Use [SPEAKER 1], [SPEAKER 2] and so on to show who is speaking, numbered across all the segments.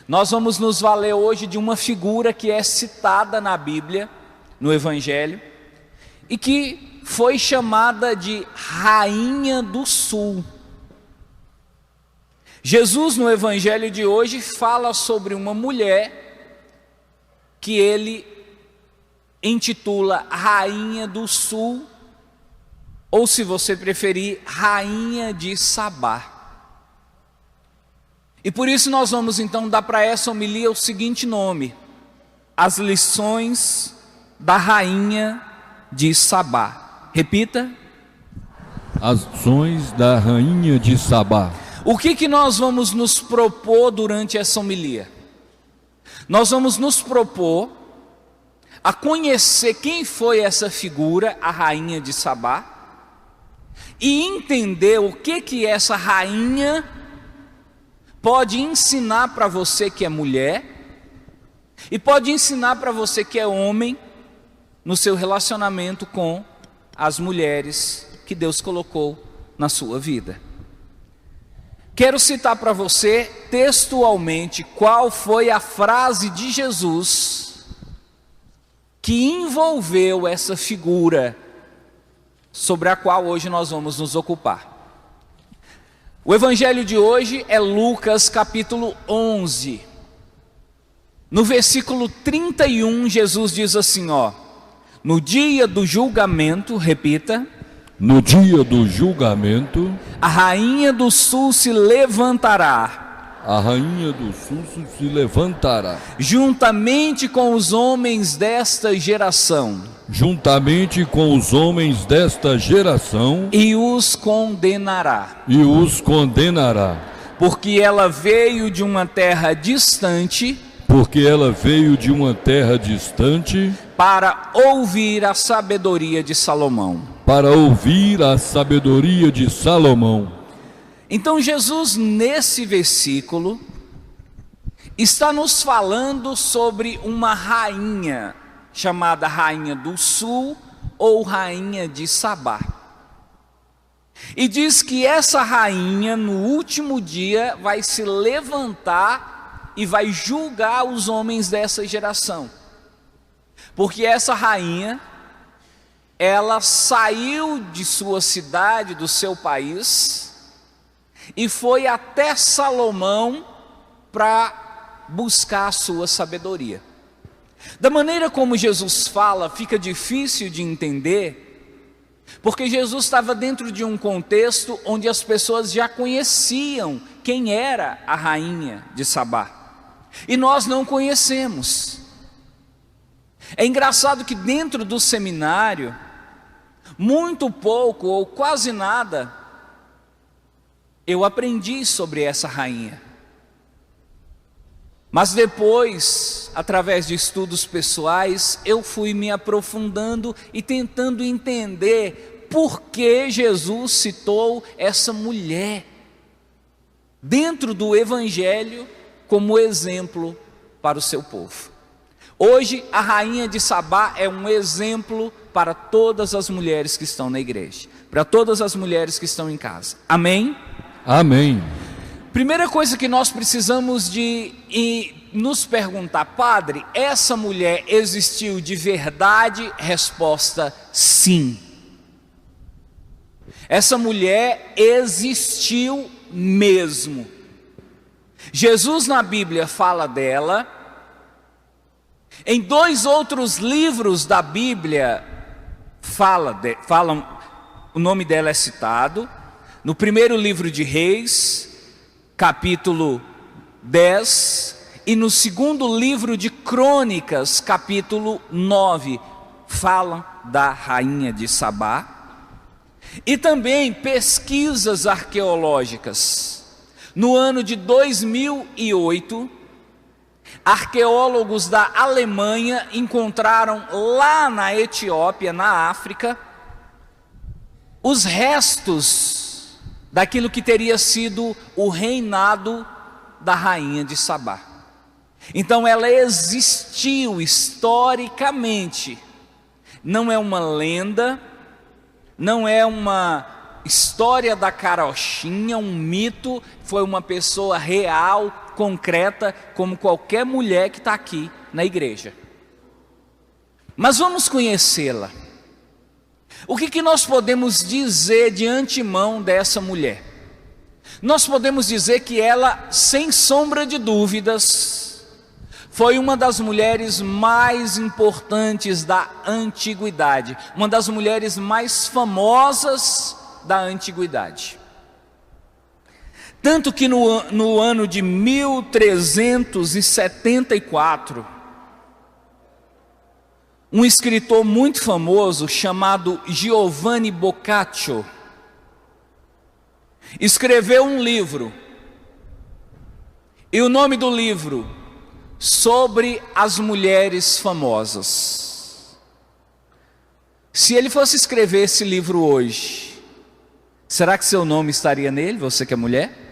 [SPEAKER 1] Nós vamos nos valer hoje de uma figura que é citada na Bíblia, no Evangelho, e que foi chamada de Rainha do Sul. Jesus, no Evangelho de hoje, fala sobre uma mulher que ele intitula Rainha do Sul, ou, se você preferir, Rainha de Sabá. E por isso nós vamos então dar para essa homilia o seguinte nome: As Lições da Rainha de Sabá. Repita.
[SPEAKER 2] As Lições da Rainha de Sabá.
[SPEAKER 1] O que nós vamos nos propor durante essa homilia? Nós vamos nos propor a conhecer quem foi essa figura, a Rainha de Sabá, e entender o que essa rainha pode ensinar para você que é mulher, e pode ensinar para você que é homem, no seu relacionamento com as mulheres que Deus colocou na sua vida. Quero citar para você textualmente qual foi a frase de Jesus que envolveu essa figura sobre a qual hoje nós vamos nos ocupar. O evangelho de hoje é Lucas capítulo 11. No versículo 31, Jesus diz assim, no dia do julgamento, repita.
[SPEAKER 2] No dia do julgamento,
[SPEAKER 1] a Rainha do Sul se levantará.
[SPEAKER 2] A Rainha do Sul se levantará.
[SPEAKER 1] Juntamente com os homens desta geração.
[SPEAKER 2] Juntamente com os homens desta geração.
[SPEAKER 1] E os condenará.
[SPEAKER 2] E os condenará.
[SPEAKER 1] Porque ela veio de uma terra distante.
[SPEAKER 2] Porque ela veio de uma terra distante.
[SPEAKER 1] Para ouvir a sabedoria de Salomão.
[SPEAKER 2] Para ouvir a sabedoria de Salomão.
[SPEAKER 1] Então Jesus, nesse versículo, está nos falando sobre uma rainha, chamada Rainha do Sul ou Rainha de Sabá. E diz que essa rainha, no último dia, vai se levantar e vai julgar os homens dessa geração. Porque essa rainha, ela saiu de sua cidade, do seu país, e foi até Salomão para buscar a sua sabedoria. Da maneira como Jesus fala, fica difícil de entender, porque Jesus estava dentro de um contexto onde as pessoas já conheciam quem era a rainha de Sabá, e nós não conhecemos. É engraçado que dentro do seminário, muito pouco ou quase nada, eu aprendi sobre essa rainha. Mas depois, através de estudos pessoais, eu fui me aprofundando e tentando entender por que Jesus citou essa mulher dentro do Evangelho como exemplo para o seu povo. Hoje, a Rainha de Sabá é um exemplo para todas as mulheres que estão na igreja, para todas as mulheres que estão em casa. Amém?
[SPEAKER 2] Amém.
[SPEAKER 1] Primeira coisa que nós precisamos de nos perguntar, padre, essa mulher existiu de verdade? Resposta, sim. Essa mulher existiu mesmo. Jesus na Bíblia fala dela. Em 2 outros livros da Bíblia falam, o nome dela é citado. No primeiro livro de Reis, capítulo 10, e no segundo livro de Crônicas, capítulo 9, falam da Rainha de Sabá. E também pesquisas arqueológicas. No ano de 2008, arqueólogos da Alemanha encontraram lá na Etiópia, na África, os restos daquilo que teria sido o reinado da Rainha de Sabá. Então ela existiu historicamente, não é uma lenda, não é uma história da carochinha, um mito, foi uma pessoa real, concreta como qualquer mulher que está aqui na igreja. Mas vamos conhecê-la. O que nós podemos dizer de antemão dessa mulher? Nós podemos dizer que ela, sem sombra de dúvidas, foi uma das mulheres mais importantes da antiguidade, uma das mulheres mais famosas da antiguidade. Tanto que no ano de 1374, um escritor muito famoso chamado Giovanni Boccaccio escreveu um livro, e o nome do livro, Sobre as Mulheres Famosas. Se ele fosse escrever esse livro hoje, será que seu nome estaria nele, você que é mulher?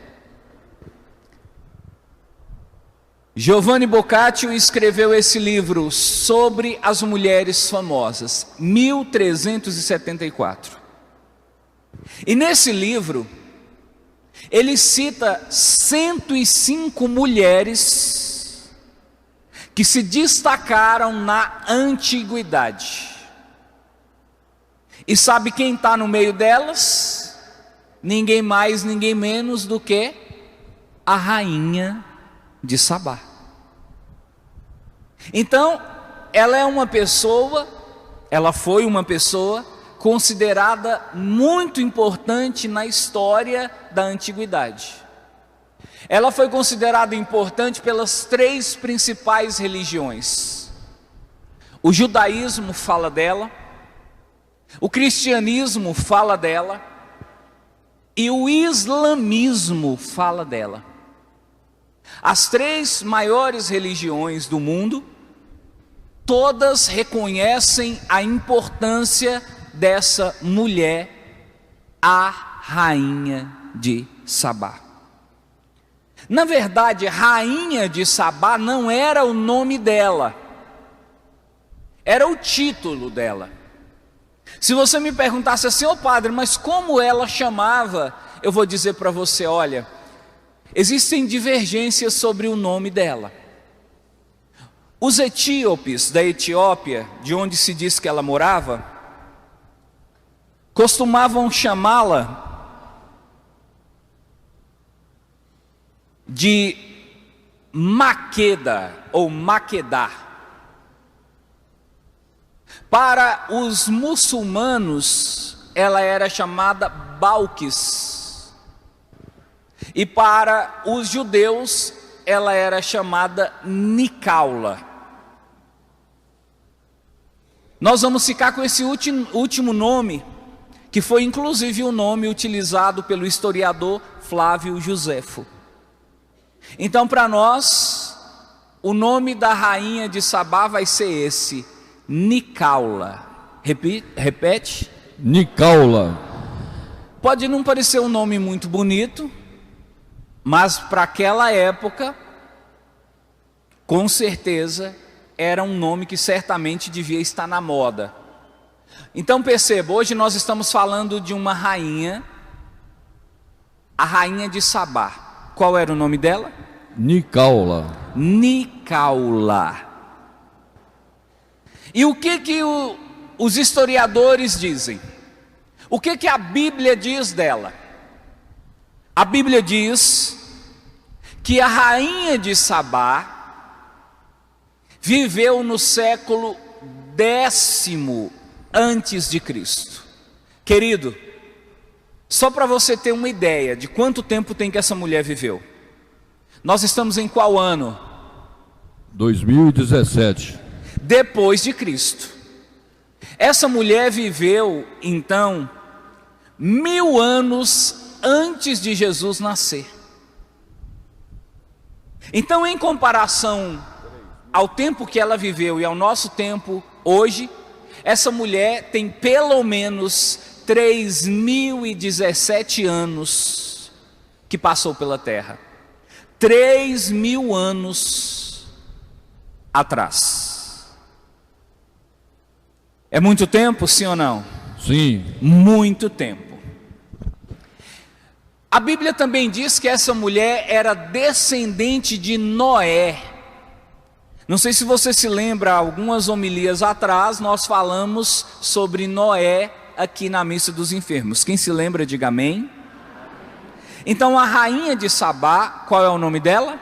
[SPEAKER 1] Giovanni Boccaccio escreveu esse livro Sobre as Mulheres Famosas, 1374. E nesse livro, ele cita 105 mulheres que se destacaram na antiguidade. E sabe quem está no meio delas? Ninguém mais, ninguém menos do que a rainha de Sabá. Então, ela foi uma pessoa considerada muito importante na história da antiguidade. Ela foi considerada importante pelas 3 principais religiões. O judaísmo fala dela, o cristianismo fala dela e o islamismo fala dela. As 3 maiores religiões do mundo, todas reconhecem a importância dessa mulher, a rainha de Sabá. Na verdade, rainha de Sabá não era o nome dela, era o título dela. Se você me perguntasse assim, ô padre, mas como ela chamava? Eu vou dizer para você, olha, existem divergências sobre o nome dela. Os etíopes da Etiópia, de onde se diz que ela morava, costumavam chamá-la de Maqueda ou Maquedá. Para os muçulmanos, ela era chamada Balquis. E para os judeus, ela era chamada Nicaula. Nós vamos ficar com esse último nome, que foi inclusive o nome utilizado pelo historiador Flávio Joséfo. Então, para nós, o nome da rainha de Sabá vai ser esse, Nicaula. Repete.
[SPEAKER 2] Nicaula.
[SPEAKER 1] Pode não parecer um nome muito bonito, mas para aquela época, com certeza, era um nome que certamente devia estar na moda. Então perceba, hoje nós estamos falando de uma rainha, a rainha de Sabá. Qual era o nome dela?
[SPEAKER 2] Nicaula.
[SPEAKER 1] Nicaula. E o que os historiadores dizem? O que a Bíblia diz dela? A Bíblia diz que a rainha de Sabá viveu no século 10º antes de Cristo. Querido, só para você ter uma ideia de quanto tempo tem que essa mulher viveu. Nós estamos em qual ano?
[SPEAKER 2] 2017.
[SPEAKER 1] Depois de Cristo. Essa mulher viveu, então, 1000 anos antes de Jesus nascer. Então, em comparação ao tempo que ela viveu e ao nosso tempo hoje, essa mulher tem pelo menos 3017 anos que passou pela terra. 3000 anos atrás. É muito tempo, sim ou não?
[SPEAKER 2] Sim.
[SPEAKER 1] Muito tempo. A Bíblia também diz que essa mulher era descendente de Noé. Não sei se você se lembra, algumas homilias atrás nós falamos sobre Noé aqui na missa dos enfermos. Quem se lembra, diga amém. Então a rainha de Sabá, qual é o nome dela?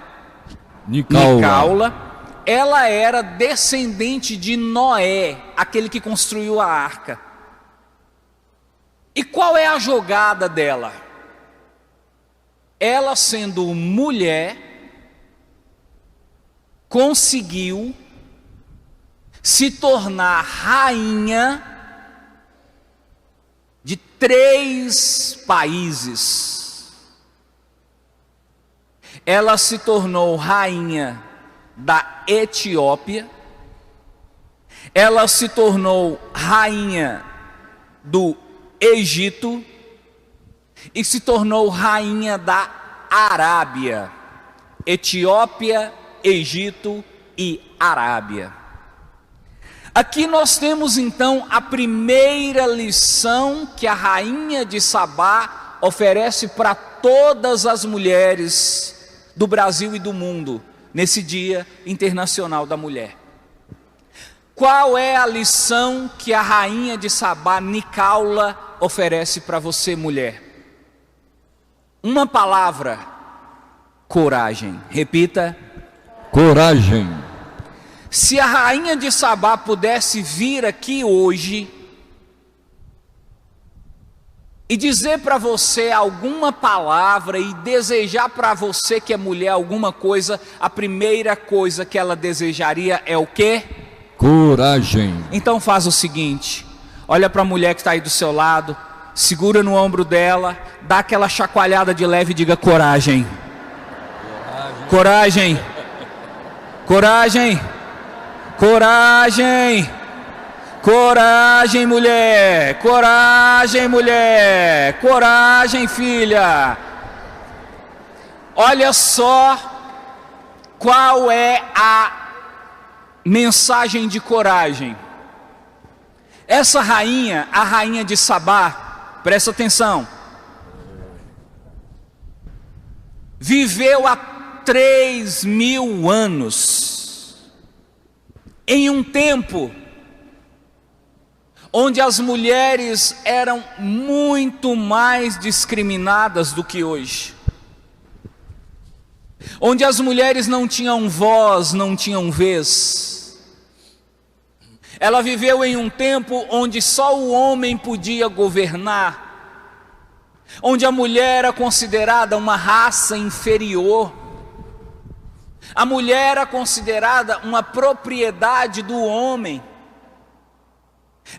[SPEAKER 1] Nicaula. Ela era descendente de Noé, aquele que construiu a arca. E qual é a jogada dela? Ela, sendo mulher, conseguiu se tornar rainha de 3 países. Ela se tornou rainha da Etiópia, ela se tornou rainha do Egito e se tornou rainha da Arábia. Etiópia, Egito e Arábia. Aqui nós temos então a primeira lição que a rainha de Sabá oferece para todas as mulheres do Brasil e do mundo, nesse Dia Internacional da Mulher. Qual é a lição que a rainha de Sabá, Nicaula, oferece para você, mulher? Uma palavra: coragem. Repita:
[SPEAKER 2] coragem.
[SPEAKER 1] Se a rainha de Sabá pudesse vir aqui hoje e dizer para você alguma palavra e desejar para você que é mulher alguma coisa, a primeira coisa que ela desejaria é o quê?
[SPEAKER 2] Coragem.
[SPEAKER 1] Então faz o seguinte, olha para a mulher que está aí do seu lado, segura no ombro dela, dá aquela chacoalhada de leve e diga: coragem. Coragem. Coragem. Coragem. Coragem, mulher. Coragem, mulher. Coragem, filha. Olha só qual é a mensagem de coragem. Essa rainha, a rainha de Sabá, presta atenção, viveu há 3.000 anos, em um tempo onde as mulheres eram muito mais discriminadas do que hoje, onde as mulheres não tinham voz, não tinham vez. Ela viveu em um tempo onde só o homem podia governar, onde a mulher era considerada uma raça inferior, a mulher era considerada uma propriedade do homem.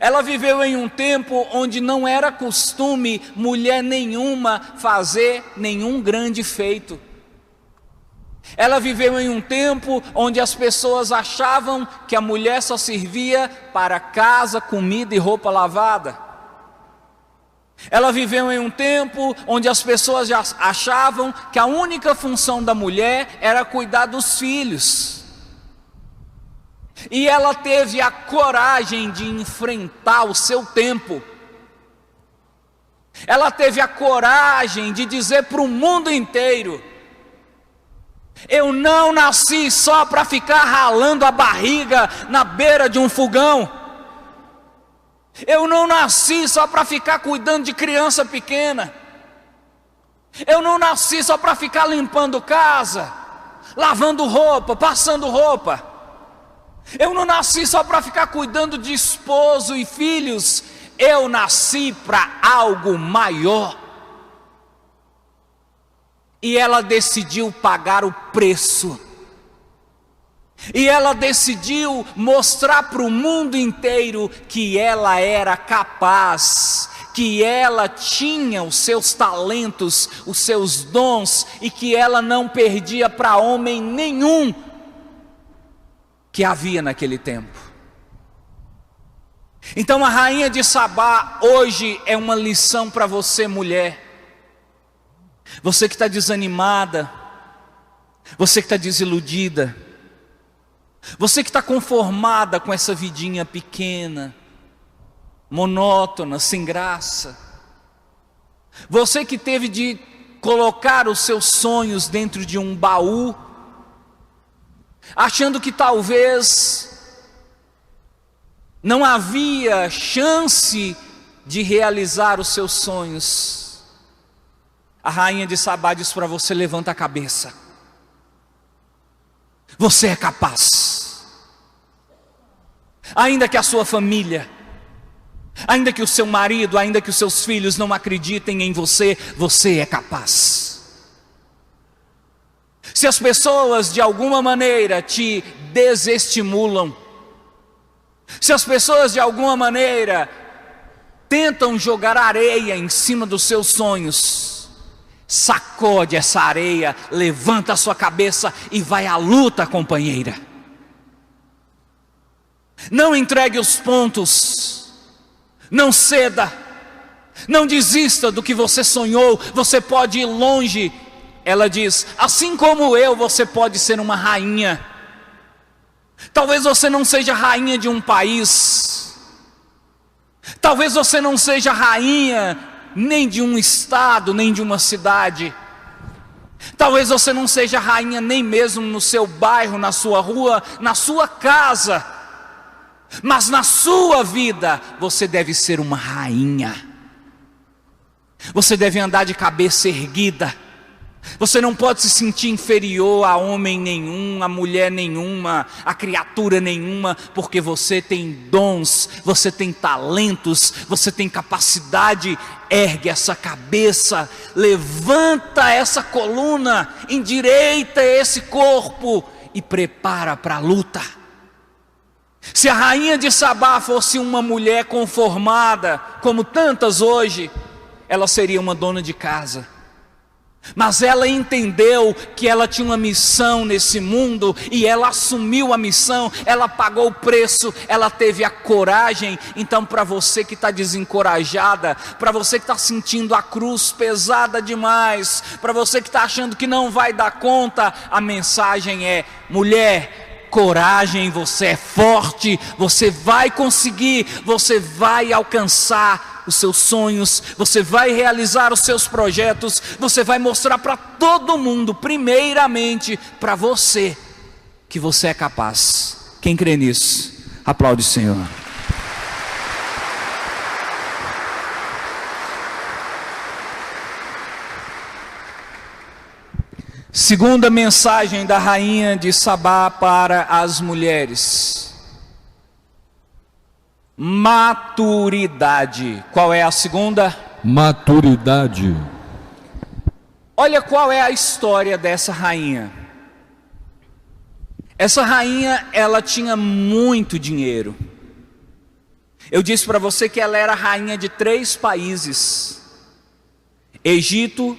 [SPEAKER 1] Ela viveu em um tempo onde não era costume mulher nenhuma fazer nenhum grande feito. Ela viveu em um tempo onde as pessoas achavam que a mulher só servia para casa, comida e roupa lavada. Ela viveu em um tempo onde as pessoas já achavam que a única função da mulher era cuidar dos filhos. E ela teve a coragem de enfrentar o seu tempo. Ela teve a coragem de dizer para o mundo inteiro: eu não nasci só para ficar ralando a barriga na beira de um fogão. Eu não nasci só para ficar cuidando de criança pequena. Eu não nasci só para ficar limpando casa, lavando roupa, passando roupa. Eu não nasci só para ficar cuidando de esposo e filhos. Eu nasci para algo maior. E ela decidiu pagar o preço. E ela decidiu mostrar para o mundo inteiro que ela era capaz, que ela tinha os seus talentos, os seus dons, e que ela não perdia para homem nenhum que havia naquele tempo. Então a rainha de Sabá hoje é uma lição para você, mulher. Você que está desanimada, você que está desiludida, você que está conformada com essa vidinha pequena, monótona, sem graça, você que teve de colocar os seus sonhos dentro de um baú, achando que talvez não havia chance de realizar os seus sonhos. A rainha de Sabá diz para você: levanta a cabeça, você é capaz. Ainda que a sua família, ainda que o seu marido, ainda que os seus filhos não acreditem em você, você é capaz. Se as pessoas de alguma maneira te desestimulam, se as pessoas de alguma maneira tentam jogar areia em cima dos seus sonhos, sacode essa areia, levanta a sua cabeça e vai à luta, companheira. Não entregue os pontos, não ceda, não desista do que você sonhou. Você pode ir longe. Ela diz: assim como eu, você pode ser uma rainha. Talvez você não seja rainha de um país, talvez você não seja rainha nem de um estado, nem de uma cidade, talvez você não seja rainha nem mesmo no seu bairro, na sua rua, na sua casa, mas na sua vida você deve ser uma rainha. Você deve andar de cabeça erguida. Você não pode se sentir inferior a homem nenhum, a mulher nenhuma, a criatura nenhuma, porque você tem dons, você tem talentos, você tem capacidade. Ergue essa cabeça, levanta essa coluna, endireita esse corpo e prepara para a luta. Se a rainha de Sabá fosse uma mulher conformada, como tantas hoje, ela seria uma dona de casa. Mas ela entendeu que ela tinha uma missão nesse mundo, e ela assumiu a missão, ela pagou o preço, ela teve a coragem. Então, para você que está desencorajada, para você que está sentindo a cruz pesada demais, para você que está achando que não vai dar conta, a mensagem é: mulher, coragem, você é forte, você vai conseguir, você vai alcançar os seus sonhos, você vai realizar os seus projetos, você vai mostrar para todo mundo, primeiramente para você, que você é capaz. Quem crê nisso, aplaude o Senhor. Segunda mensagem da rainha de Sabá para as mulheres: maturidade. Qual é a segunda?
[SPEAKER 2] Maturidade.
[SPEAKER 1] Olha qual é a história dessa rainha. Essa rainha, ela tinha muito dinheiro. Eu disse para você que ela era rainha de 3 países: Egito,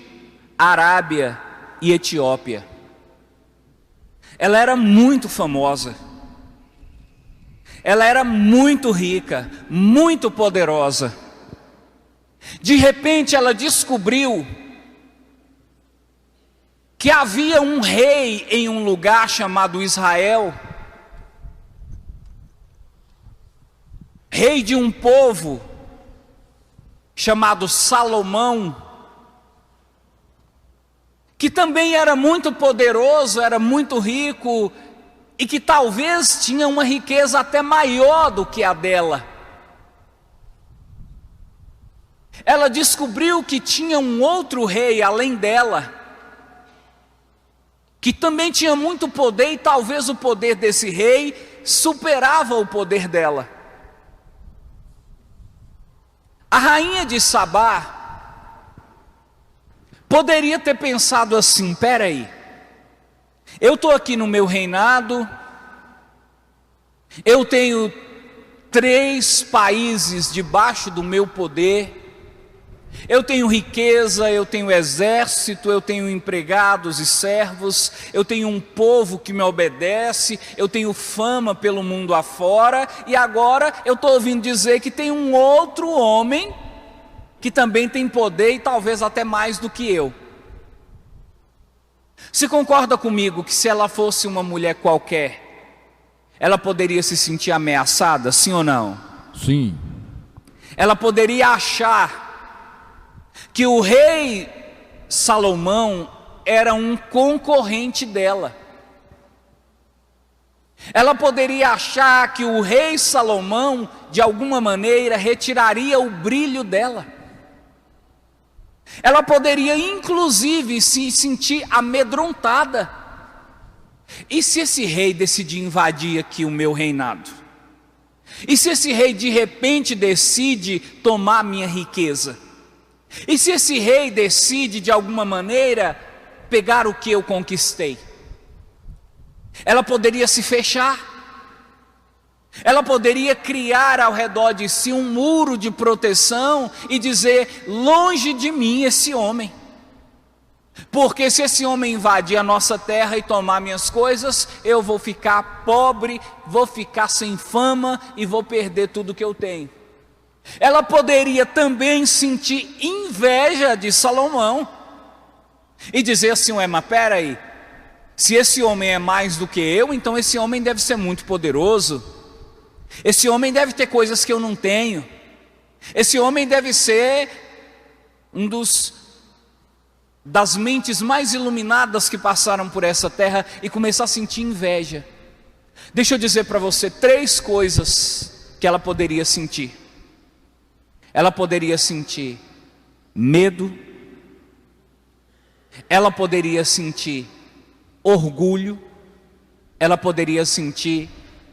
[SPEAKER 1] Arábia e Etiópia. Ela era muito famosa. Ela era muito rica, muito poderosa. De repente ela descobriu que havia um rei em um lugar chamado Israel, rei de um povo chamado Salomão, que também era muito poderoso, era muito rico, e que talvez tinha uma riqueza até maior do que a dela. Ela descobriu que tinha um outro rei além dela, que também tinha muito poder, e talvez o poder desse rei superava o poder dela. A rainha de Sabá poderia ter pensado assim: peraí, eu estou aqui no meu reinado, eu tenho 3 países debaixo do meu poder, eu tenho riqueza, eu tenho exército, eu tenho empregados e servos, eu tenho um povo que me obedece, eu tenho fama pelo mundo afora, e agora eu estou ouvindo dizer que tem um outro homem que também tem poder, e talvez até mais do que eu. Você concorda comigo que se ela fosse uma mulher qualquer, ela poderia se sentir ameaçada, sim ou não?
[SPEAKER 2] Sim.
[SPEAKER 1] Ela poderia achar que o rei Salomão era um concorrente dela. Ela poderia achar que o rei Salomão, de alguma maneira, retiraria o brilho dela. Ela poderia, inclusive, se sentir amedrontada. E se esse rei decidir invadir aqui o meu reinado? E se esse rei de repente decide tomar minha riqueza? E se esse rei decide de alguma maneira pegar o que eu conquistei? Ela poderia se fechar. Ela poderia criar ao redor de si um muro de proteção e dizer: longe de mim esse homem. Porque se esse homem invadir a nossa terra e tomar minhas coisas, eu vou ficar pobre, vou ficar sem fama e vou perder tudo que eu tenho. Ela poderia também sentir inveja de Salomão e dizer assim: ué, mas peraí, se esse homem é mais do que eu, então esse homem deve ser muito poderoso. Esse homem deve ter coisas que eu não tenho. Esse homem deve ser das mentes mais iluminadas que passaram por essa terra, e começar a sentir inveja. Deixa eu dizer para você 3 coisas que ela poderia sentir. Ela poderia sentir medo, ela poderia sentir orgulho, ela poderia sentir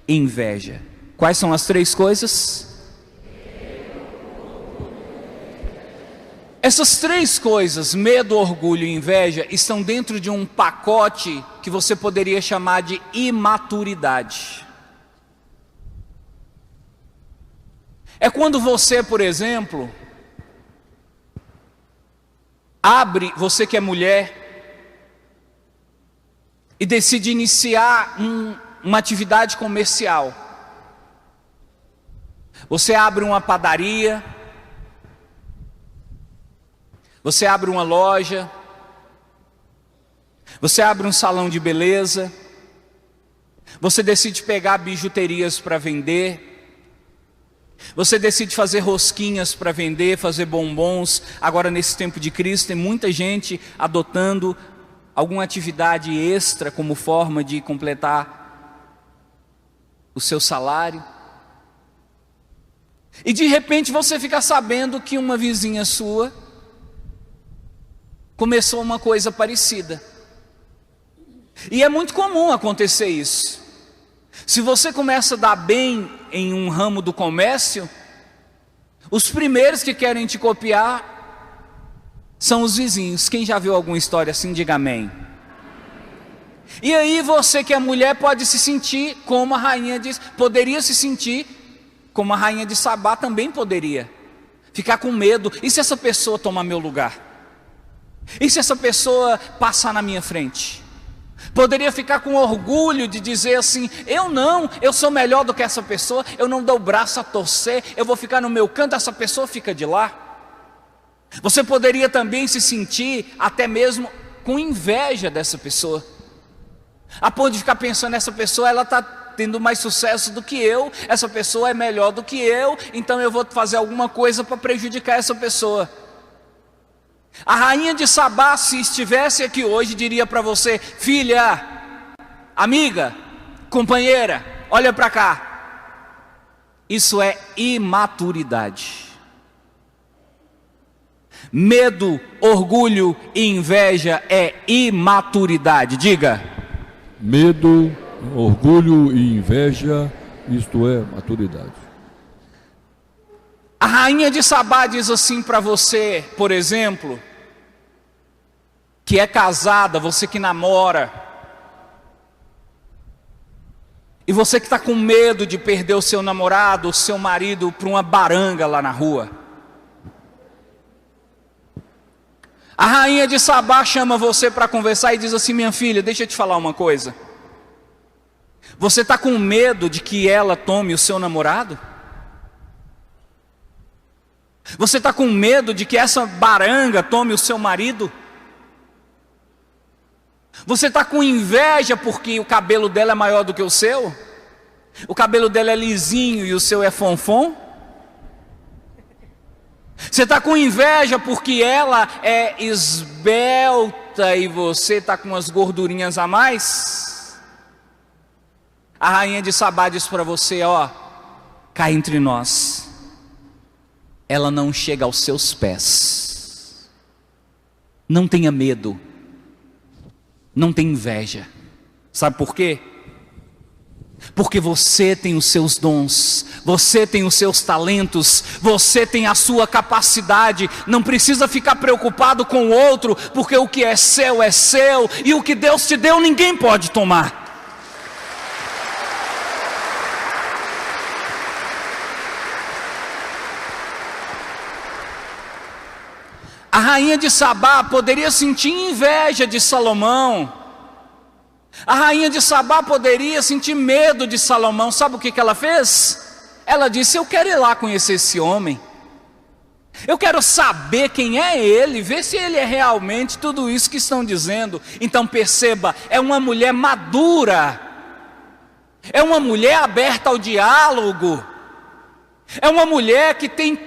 [SPEAKER 1] inveja. Quais são as 3 coisas? Essas 3 coisas, medo, orgulho e inveja, estão dentro de um pacote que você poderia chamar de imaturidade. É quando você, por exemplo, você que é mulher, e decide iniciar uma atividade comercial. Você abre uma padaria, você abre uma loja, você abre um salão de beleza, você decide pegar bijuterias para vender, você decide fazer rosquinhas para vender, fazer bombons. Agora, nesse tempo de crise, tem muita gente adotando alguma atividade extra como forma de completar o seu salário. E de repente você fica sabendo que uma vizinha sua começou uma coisa parecida. E é muito comum acontecer isso. Se você começa a dar bem em um ramo do comércio, os primeiros que querem te copiar são os vizinhos. Quem já viu alguma história assim, diga amém. E aí você que é mulher pode se sentir como a rainha poderia se sentir como a rainha de Sabá também poderia. Ficar com medo. E se essa pessoa tomar meu lugar? E se essa pessoa passar na minha frente? Poderia ficar com orgulho de dizer assim: eu sou melhor do que essa pessoa, eu não dou o braço a torcer, eu vou ficar no meu canto, essa pessoa fica de lá. Você poderia também se sentir até mesmo com inveja dessa pessoa, a ponto de ficar pensando: essa pessoa ela está tendo mais sucesso do que eu, essa pessoa é melhor do que eu, então eu vou fazer alguma coisa para prejudicar essa pessoa. A rainha de Sabá, se estivesse aqui hoje, diria para você: filha, amiga, companheira, olha para cá. Isso é imaturidade. Medo, orgulho e inveja é imaturidade. Diga:
[SPEAKER 2] medo, orgulho e inveja, isto é maturidade.
[SPEAKER 1] A rainha de Sabá diz assim para você, por exemplo, que é casada, você que namora, e você que está com medo de perder o seu namorado, o seu marido para uma baranga lá na rua. A rainha de Sabá chama você para conversar e diz assim: minha filha, deixa eu te falar uma coisa. Você está com medo de que ela tome o seu namorado? Você está com medo de que essa baranga tome o seu marido? Você está com inveja porque o cabelo dela é maior do que o seu? O cabelo dela é lisinho e o seu é fonfon? Você está com inveja porque ela é esbelta e você está com umas gordurinhas a mais? A rainha de Sabá diz para você, ó, cá entre nós, ela não chega aos seus pés. Não tenha medo, não tenha inveja. Sabe por quê? Porque você tem os seus dons, você tem os seus talentos, você tem a sua capacidade. Não precisa ficar preocupado com o outro, porque o que é seu, e o que Deus te deu ninguém pode tomar. A rainha de Sabá poderia sentir inveja de Salomão. A rainha de Sabá poderia sentir medo de Salomão. Sabe o que ela fez? Ela disse, eu quero ir lá conhecer esse homem. Eu quero saber quem é ele, ver se ele é realmente tudo isso que estão dizendo. Então perceba, é uma mulher madura. É uma mulher aberta ao diálogo. É uma mulher que tem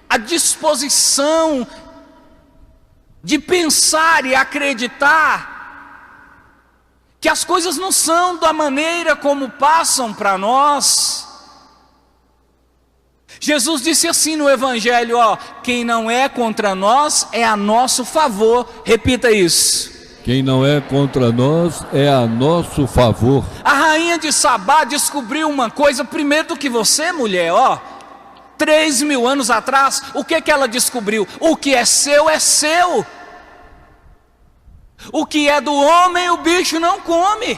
[SPEAKER 1] a disposição de pensar e acreditar que as coisas não são da maneira como passam para nós. Jesus disse assim no Evangelho, ó, quem não é contra nós é a nosso favor. Repita isso.
[SPEAKER 2] Quem não é contra nós é a nosso favor.
[SPEAKER 1] A rainha de Sabá descobriu uma coisa primeiro do que você, mulher, ó. 3.000 anos atrás, o que ela descobriu? O que é seu é seu. O que é do homem, o bicho não come.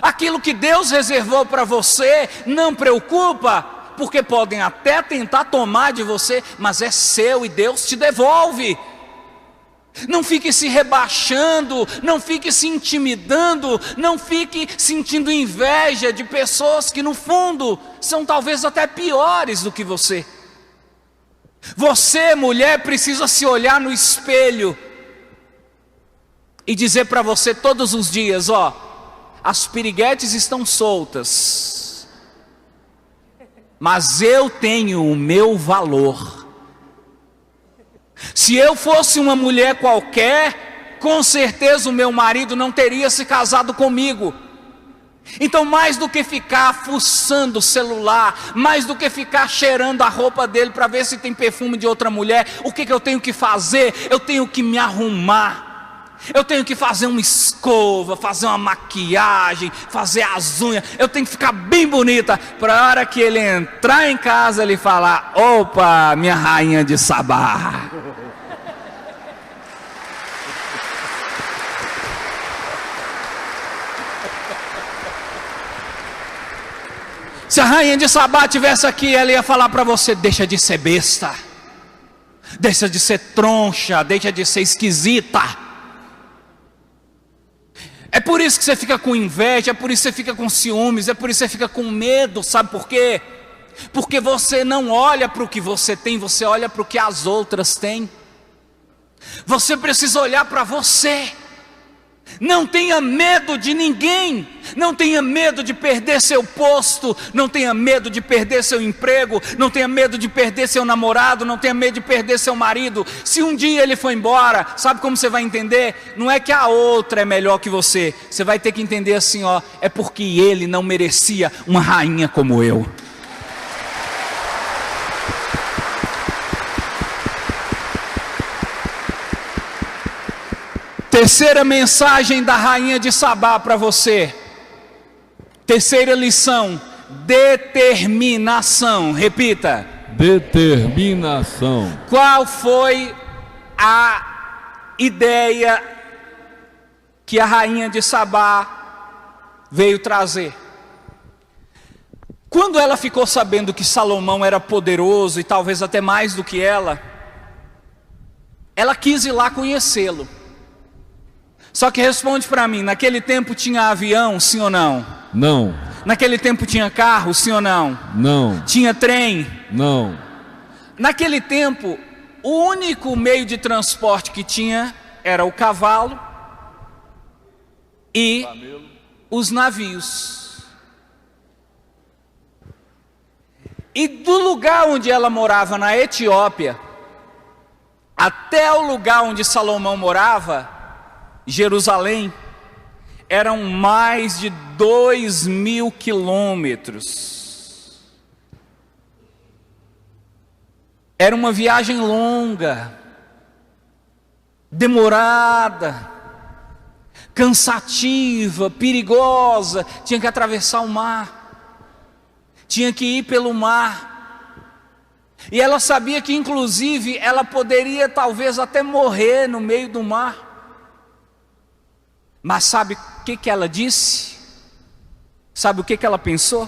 [SPEAKER 1] Aquilo que Deus reservou para você, não preocupa, porque podem até tentar tomar de você, mas é seu e Deus te devolve. Não fique se rebaixando, não fique se intimidando, não fique sentindo inveja de pessoas que no fundo são talvez até piores do que você. Você, mulher, precisa se olhar no espelho e dizer para você todos os dias, ó, as piriguetes estão soltas, mas eu tenho o meu valor. Se eu fosse uma mulher qualquer, com certeza o meu marido não teria se casado comigo. Então, mais do que ficar fuçando o celular, mais do que ficar cheirando a roupa dele para ver se tem perfume de outra mulher, o que eu tenho que fazer? Eu tenho que me arrumar. Eu tenho que fazer uma escova, fazer uma maquiagem, fazer as unhas. Eu tenho que ficar bem bonita para a hora que ele entrar em casa ele falar, opa, minha rainha de Sabá. Se a rainha de Sabá estivesse aqui, ela ia falar para você, deixa de ser besta, deixa de ser troncha, deixa de ser esquisita. É por isso que você fica com inveja, é por isso que você fica com ciúmes, é por isso que você fica com medo, sabe por quê? Porque você não olha para o que você tem, você olha para o que as outras têm. Você precisa olhar para você. Não tenha medo de ninguém, não tenha medo de perder seu posto, não tenha medo de perder seu emprego, não tenha medo de perder seu namorado, não tenha medo de perder seu marido. Se um dia ele for embora, sabe como você vai entender? Não é que a outra é melhor que você, você vai ter que entender assim, ó, é porque ele não merecia uma rainha como eu. Terceira mensagem da rainha de Sabá para você. Terceira lição, determinação. Repita.
[SPEAKER 2] Determinação.
[SPEAKER 1] Qual foi a ideia que a rainha de Sabá veio trazer? Quando ela ficou sabendo que Salomão era poderoso e talvez até mais do que ela quis ir lá conhecê-lo. Só que responde para mim, naquele tempo tinha avião, sim ou não?
[SPEAKER 2] Não.
[SPEAKER 1] Naquele tempo tinha carro, sim ou não?
[SPEAKER 2] Não.
[SPEAKER 1] Tinha trem?
[SPEAKER 2] Não.
[SPEAKER 1] Naquele tempo, o único meio de transporte que tinha era o cavalo e os navios. E do lugar onde ela morava, na Etiópia, até o lugar onde Salomão morava, Jerusalém, eram mais de 2.000 quilômetros. Era uma viagem longa, demorada, cansativa, perigosa. Tinha que atravessar o mar, tinha que ir pelo mar. E ela sabia que inclusive ela poderia talvez até morrer no meio do mar. Mas sabe o que ela disse? Sabe o que ela pensou?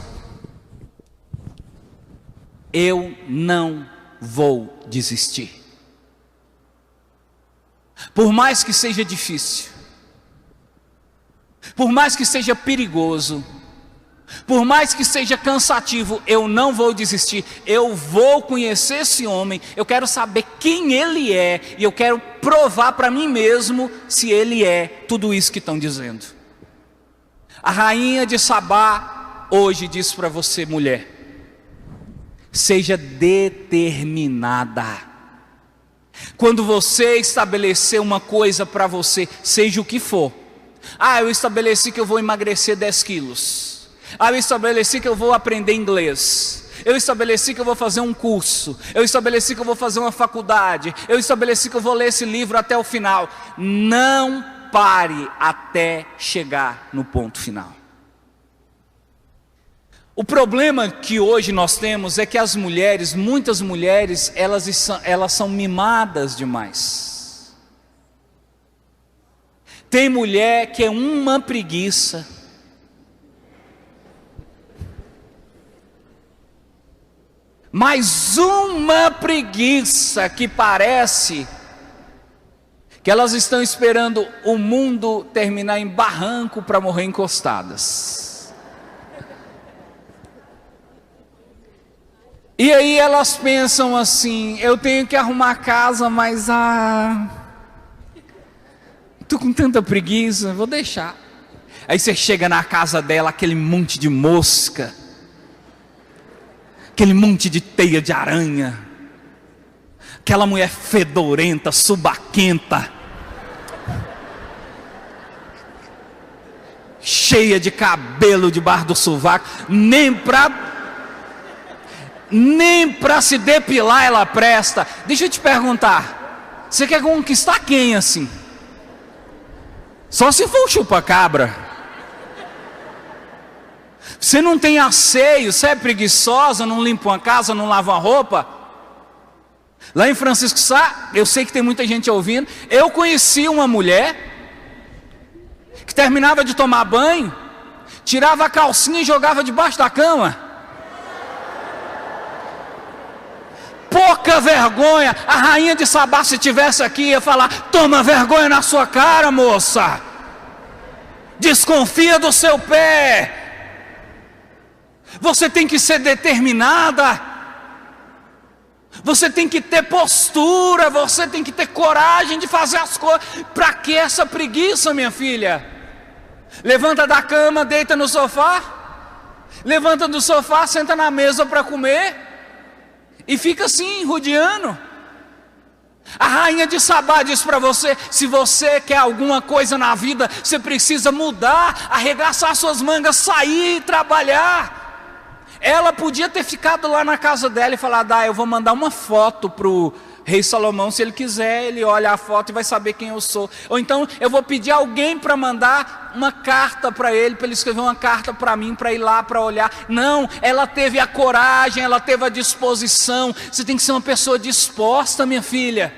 [SPEAKER 1] Eu não vou desistir. Por mais que seja difícil, por mais que seja perigoso, por mais que seja cansativo, eu não vou desistir. Eu vou conhecer esse homem, eu quero saber quem ele é, e eu quero provar para mim mesmo se ele é tudo isso que estão dizendo. A rainha de Sabá hoje diz para você, mulher: seja determinada. Quando você estabelecer uma coisa para você, seja o que for. Eu estabeleci que eu vou emagrecer 10 quilos. Eu estabeleci que eu vou aprender inglês. Eu estabeleci que eu vou fazer um curso. Eu estabeleci que eu vou fazer uma faculdade. Eu estabeleci que eu vou ler esse livro até o final. Não pare até chegar no ponto final. O problema que hoje nós temos é que as mulheres, muitas mulheres, elas são mimadas demais. Tem mulher que é uma preguiça. Mas uma preguiça que parece que elas estão esperando o mundo terminar em barranco para morrer encostadas. E aí elas pensam assim: eu tenho que arrumar a casa, mas estou com tanta preguiça, vou deixar. Aí você chega na casa dela, aquele monte de mosca, aquele monte de teia de aranha, aquela mulher fedorenta, subaquenta, cheia de cabelo debaixo do sovaco, nem para se depilar ela presta. Deixa eu te perguntar, você quer conquistar quem assim? Só se for o chupa-cabra. Você não tem asseio, você é preguiçosa, não limpa uma casa, não lava uma roupa. Lá em Francisco Sá, eu sei que tem muita gente ouvindo, eu conheci uma mulher que terminava de tomar banho, tirava a calcinha e jogava debaixo da cama. Pouca vergonha. A rainha de Sabá, se estivesse aqui, ia falar: toma vergonha na sua cara, moça. Desconfia do seu pé. Você tem que ser determinada, você tem que ter postura, você tem que ter coragem de fazer as coisas. Para que essa preguiça, minha filha? Levanta da cama, deita no sofá, levanta do sofá, senta na mesa para comer, e fica assim, rodeando. A rainha de Sabá diz para você: se você quer alguma coisa na vida, você precisa mudar, arregaçar suas mangas, sair e trabalhar. Ela podia ter ficado lá na casa dela e falado: eu vou mandar uma foto para o rei Salomão, se ele quiser, ele olha a foto e vai saber quem eu sou. Ou então eu vou pedir alguém para mandar uma carta para ele escrever uma carta para mim, para ir lá, para olhar. Não, ela teve a coragem, ela teve a disposição. Você tem que ser uma pessoa disposta, minha filha.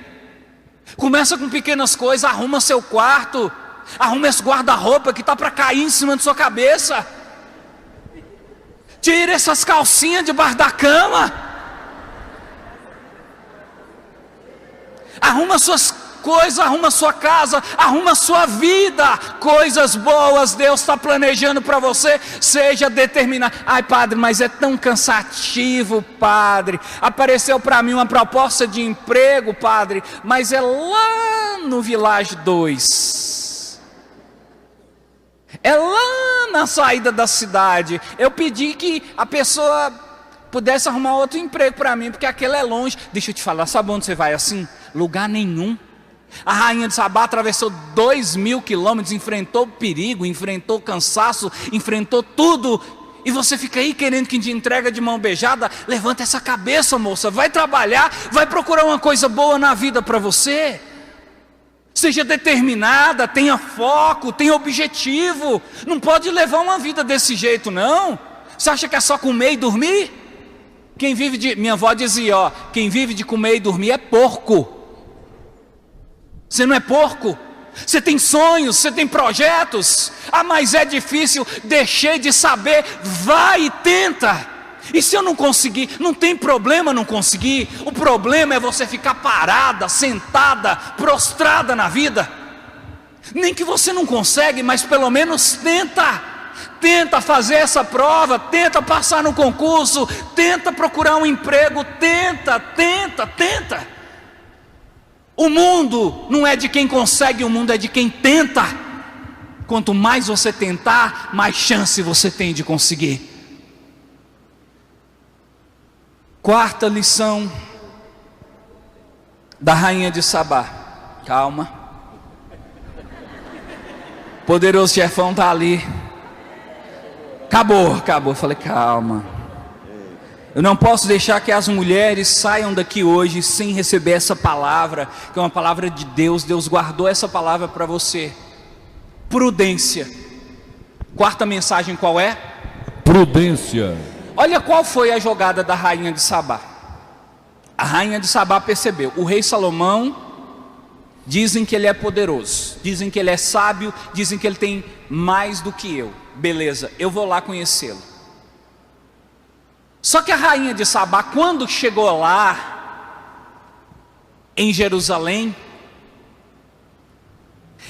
[SPEAKER 1] Começa com pequenas coisas, arruma seu quarto, arruma esse guarda-roupa que está para cair em cima da sua cabeça. Tira essas calcinhas debaixo da cama. Arruma suas coisas, arruma sua casa, arruma sua vida. Coisas boas Deus está planejando para você. Seja determinado. Padre, mas é tão cansativo, padre. Apareceu para mim uma proposta de emprego, padre, mas é lá no Village 2. É lá na saída da cidade. Eu pedi que a pessoa pudesse arrumar outro emprego para mim, porque aquele é longe. Deixa eu te falar, sabe onde você vai assim? Lugar nenhum. A rainha de Sabá atravessou 2.000 quilômetros, enfrentou perigo, enfrentou cansaço, enfrentou tudo. E você fica aí querendo que te entrega de mão beijada? Levanta essa cabeça, moça, vai trabalhar, vai procurar uma coisa boa na vida para você. Seja determinada, tenha foco, tenha objetivo. Não pode levar uma vida desse jeito, não. Você acha que é só comer e dormir? Quem vive de... Minha avó dizia, ó, quem vive de comer e dormir é porco. Você não é porco. Você tem sonhos, você tem projetos. Ah, mas é difícil. Deixei de saber. Vai e tenta. E se eu não conseguir? Não tem problema não conseguir. O problema é você ficar parada, sentada, prostrada na vida. Nem que você não consegue, mas pelo menos tenta. Tenta fazer essa prova, tenta passar no concurso, tenta procurar um emprego, tenta. O mundo não é de quem consegue, o mundo é de quem tenta. Quanto mais você tentar, mais chance você tem de conseguir. Quarta lição da rainha de Sabá. Calma. Poderoso chefão está ali. Acabou. Eu falei, calma. Eu não posso deixar que as mulheres saiam daqui hoje sem receber essa palavra, que é uma palavra de Deus. Deus guardou essa palavra para você. Prudência. Quarta mensagem qual é?
[SPEAKER 2] Prudência.
[SPEAKER 1] Olha qual foi a jogada da rainha de Sabá. A rainha de Sabá percebeu, o rei Salomão, dizem que ele é poderoso, dizem que ele é sábio, dizem que ele tem mais do que eu. Beleza, eu vou lá conhecê-lo. Só que a rainha de Sabá, quando chegou lá, em Jerusalém,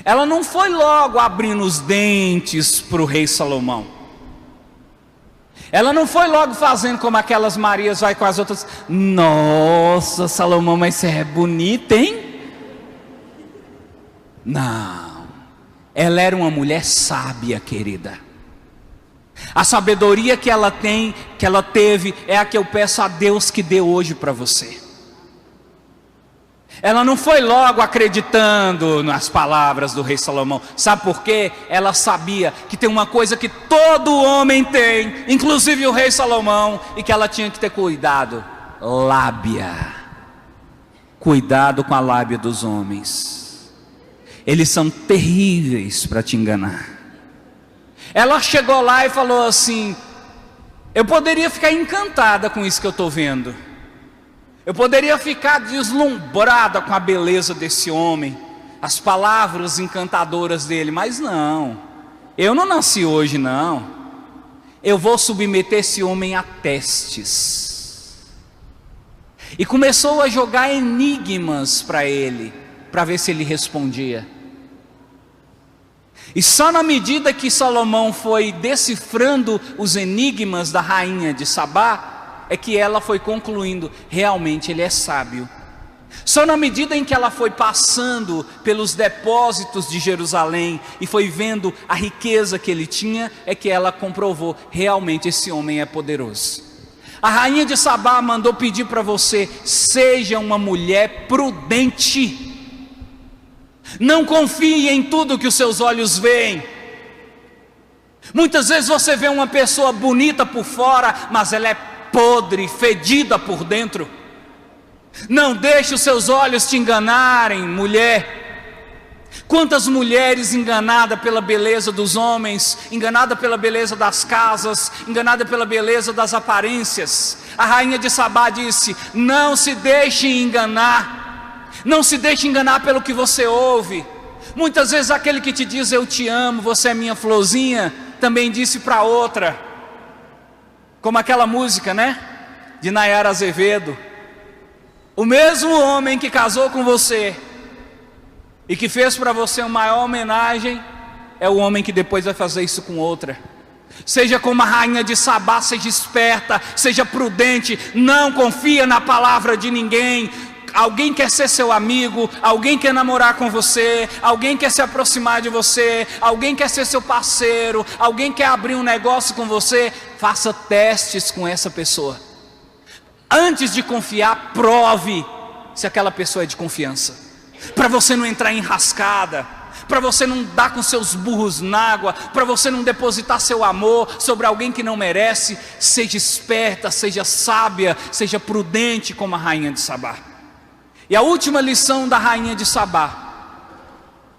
[SPEAKER 1] ela não foi logo abrindo os dentes para o rei Salomão. Ela não foi logo fazendo como aquelas Marias vai com as outras. Nossa, Salomão, mas você é bonita, hein? Não. Ela era uma mulher sábia, querida. A sabedoria que ela tem, que ela teve, é a que eu peço a Deus que dê hoje para você. Ela não foi logo acreditando nas palavras do rei Salomão. Sabe por quê? Ela sabia que tem uma coisa que todo homem tem, inclusive o rei Salomão, e que ela tinha que ter cuidado: lábia. Cuidado com a lábia dos homens. Eles são terríveis para te enganar. Ela chegou lá e falou assim: eu poderia ficar encantada com isso que eu estou vendo. Eu poderia ficar deslumbrada com a beleza desse homem, as palavras encantadoras dele, mas não. Eu não nasci hoje, não. Eu vou submeter esse homem a testes. E começou a jogar enigmas para ele, para ver se ele respondia. E só na medida que Salomão foi decifrando os enigmas da rainha de Sabá, é que ela foi concluindo, realmente ele é sábio. Só na medida em que ela foi passando pelos depósitos de Jerusalém e foi vendo a riqueza que ele tinha, é que ela comprovou, realmente esse homem é poderoso. A rainha de Sabá mandou pedir para você: seja uma mulher prudente. Não confie em tudo que os seus olhos veem. Muitas vezes você vê uma pessoa bonita por fora, mas ela é podre, fedida por dentro. Não deixe os seus olhos te enganarem, mulher. Quantas mulheres enganadas pela beleza dos homens, enganada pela beleza das casas, enganada pela beleza das aparências. A rainha de Sabá disse: não se deixe enganar. Não se deixe enganar pelo que você ouve. Muitas vezes aquele que te diz eu te amo, você é minha florzinha, também disse para outra. Como aquela música, né? De Nayara Azevedo. O mesmo homem que casou com você e que fez para você uma maior homenagem, é o homem que depois vai fazer isso com outra. Seja como a rainha de Sabá, seja esperta, seja prudente, não confia na palavra de ninguém. Alguém quer ser seu amigo, alguém quer namorar com você, alguém quer se aproximar de você, alguém quer ser seu parceiro, alguém quer abrir um negócio com você. Faça testes com essa pessoa. Antes de confiar, prove se aquela pessoa é de confiança, para você não entrar em enrascada, para você não dar com seus burros na água, para você não depositar seu amor sobre alguém que não merece. Seja esperta, seja sábia, seja prudente como a rainha de Sabá. E a última lição da rainha de Sabá: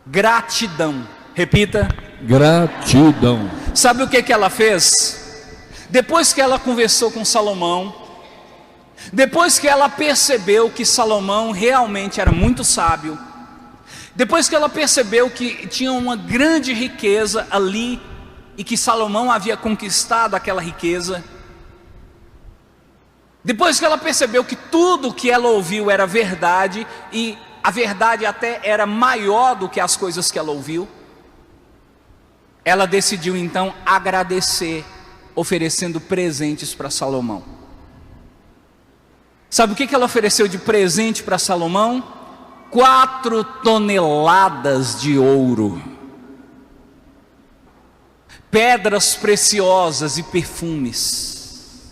[SPEAKER 1] gratidão. Repita:
[SPEAKER 2] gratidão.
[SPEAKER 1] Sabe o que ela fez? Depois que ela conversou com Salomão, depois que ela percebeu que Salomão realmente era muito sábio, depois que ela percebeu que tinha uma grande riqueza ali e que Salomão havia conquistado aquela riqueza, depois que ela percebeu que tudo que ela ouviu era verdade, e a verdade até era maior do que as coisas que ela ouviu, ela decidiu então agradecer, oferecendo presentes para Salomão. Sabe o que ela ofereceu de presente para Salomão? 4 toneladas de ouro, pedras preciosas e perfumes.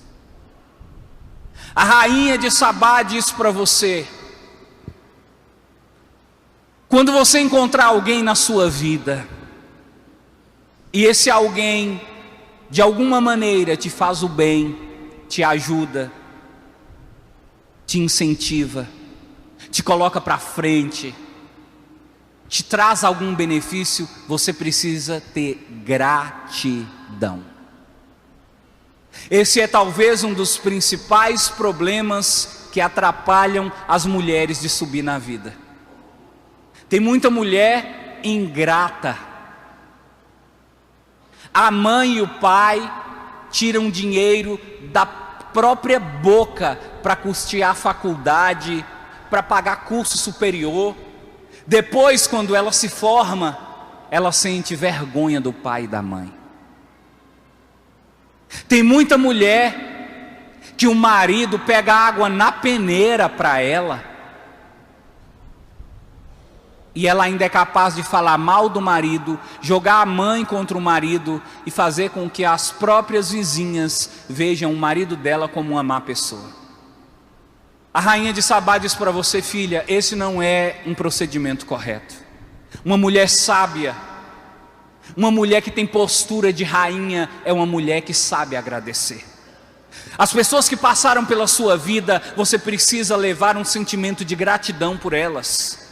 [SPEAKER 1] A rainha de Sabá diz para você: quando você encontrar alguém na sua vida, e esse alguém de alguma maneira te faz o bem, te ajuda, te incentiva, te coloca para frente, te traz algum benefício, você precisa ter gratidão. Esse é talvez um dos principais problemas que atrapalham as mulheres de subir na vida. Tem muita mulher ingrata. A mãe e o pai tiram dinheiro da própria boca para custear a faculdade, para pagar curso superior. Depois, quando ela se forma, ela sente vergonha do pai e da mãe. Tem muita mulher que o marido pega água na peneira para ela, e ela ainda é capaz de falar mal do marido, jogar a mãe contra o marido e fazer com que as próprias vizinhas vejam o marido dela como uma má pessoa. A rainha de Sabá diz para você: filha, esse não é um procedimento correto. Uma mulher sábia, uma mulher que tem postura de rainha, é uma mulher que sabe agradecer. As pessoas que passaram pela sua vida, você precisa levar um sentimento de gratidão por elas.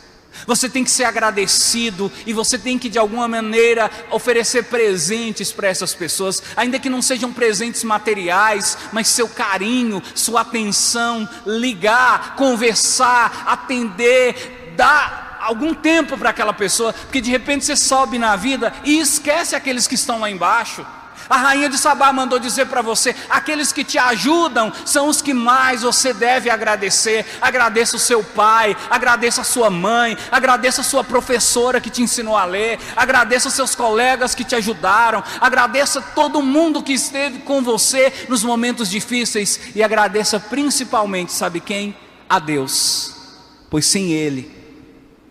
[SPEAKER 1] Você tem que ser agradecido, e você tem que de alguma maneira oferecer presentes para essas pessoas, ainda que não sejam presentes materiais, mas seu carinho, sua atenção, ligar, conversar, atender, dar algum tempo para aquela pessoa, porque de repente você sobe na vida e esquece aqueles que estão lá embaixo. A rainha de Sabá mandou dizer para você: aqueles que te ajudam são os que mais você deve agradecer. Agradeça o seu pai, agradeça a sua mãe, agradeça a sua professora que te ensinou a ler, agradeça os seus colegas que te ajudaram, agradeça todo mundo que esteve com você nos momentos difíceis, e agradeça principalmente, sabe quem? A Deus, pois sem Ele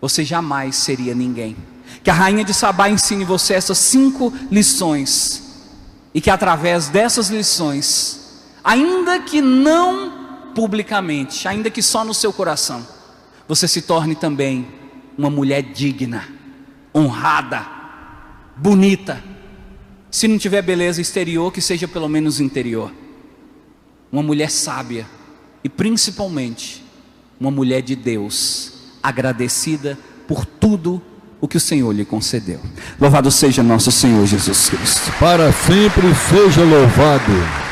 [SPEAKER 1] você jamais seria ninguém. Que a rainha de Sabá ensine você essas 5 lições, e que através dessas lições, ainda que não publicamente, ainda que só no seu coração, você se torne também uma mulher digna, honrada, bonita. Se não tiver beleza exterior, que seja pelo menos interior. Uma mulher sábia, e principalmente uma mulher de Deus, agradecida por tudo o que o Senhor lhe concedeu. Louvado seja nosso Senhor Jesus Cristo.
[SPEAKER 2] Para sempre seja louvado.